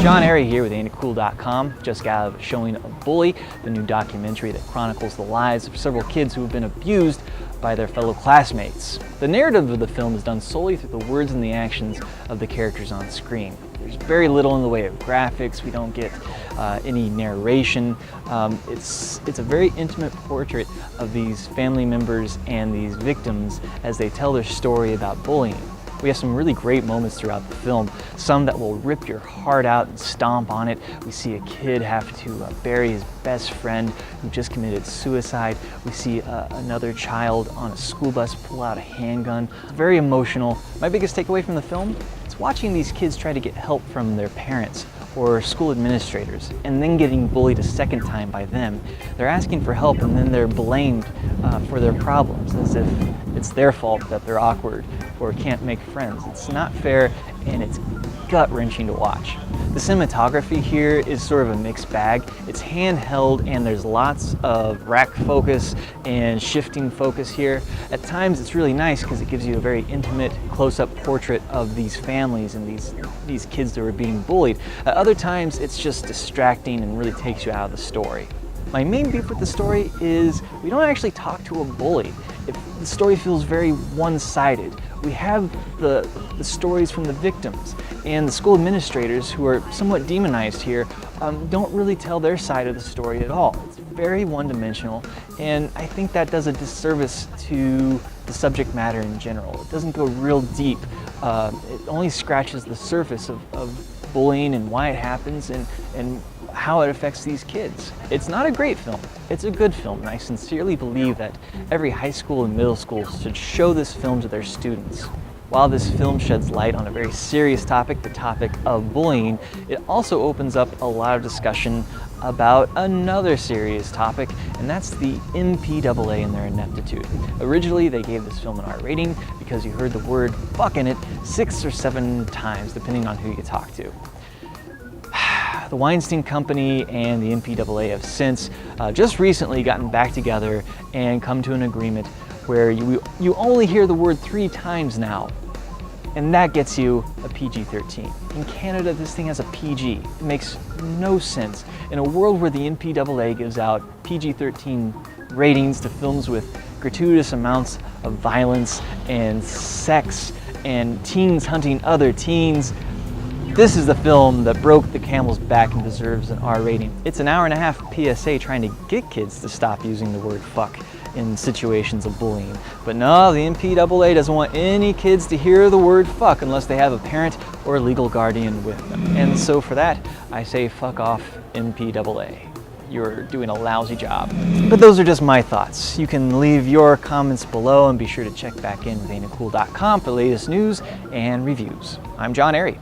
John Arry here with AinitCool.com. Just got out of showing A Bully, the new documentary that chronicles the lives of several kids who have been abused by their fellow classmates. The narrative of the film is done solely through the words and the actions of the characters on screen. There's very little in the way of graphics. We don't get any narration. It's a very intimate portrait of these family members and these victims as they tell their story about bullying. We have some really great moments throughout the film, some that will rip your heart out and stomp on it. We see a kid have to bury his best friend who just committed suicide. We see another child on a school bus pull out a handgun. It's very emotional. My biggest takeaway from the film is watching these kids try to get help from their parents or school administrators, and then getting bullied a second time by them. They're asking for help and then they're blamed for their problems as if it's their fault that they're awkward or can't make friends. It's not fair and it's gut-wrenching to watch. The cinematography here is sort of a mixed bag. It's handheld and there's lots of rack focus and shifting focus here. At times it's really nice because it gives you a very intimate close-up portrait of these families and these kids that are being bullied. At other times it's just distracting and really takes you out of the story. My main beef with the story is we don't actually talk to a bully. The story feels very one-sided. We have the stories from the victims, and the school administrators, who are somewhat demonized here, don't really tell their side of the story at all. It's very one-dimensional, and I think that does a disservice to the subject matter in general. It doesn't go real deep. It only scratches the surface of bullying and why it happens and how it affects these kids. It's not a great film. It's a good film, and I sincerely believe that every high school and middle school should show this film to their students. While this film sheds light on a very serious topic, the topic of bullying, it also opens up a lot of discussion about another serious topic, and that's the MPAA and their ineptitude. Originally, they gave this film an R rating because you heard the word fuck in it 6 or 7 times, depending on who you talk to. The Weinstein Company and the MPAA have since just recently gotten back together and come to an agreement where you only hear the word 3 times now, and that gets you a PG-13. In Canada, this thing has a PG. It makes no sense. In a world where the MPAA gives out PG-13 ratings to films with gratuitous amounts of violence and sex and teens hunting other teens, this is the film that broke the camel's back and deserves an R rating. It's an hour-and-a-half PSA trying to get kids to stop using the word fuck in situations of bullying. But no, the MPAA doesn't want any kids to hear the word fuck unless they have a parent or a legal guardian with them. And so for that, I say fuck off, MPAA. You're doing a lousy job. But those are just my thoughts. You can leave your comments below and be sure to check back in with AinitCool.com for the latest news and reviews. I'm John Arry.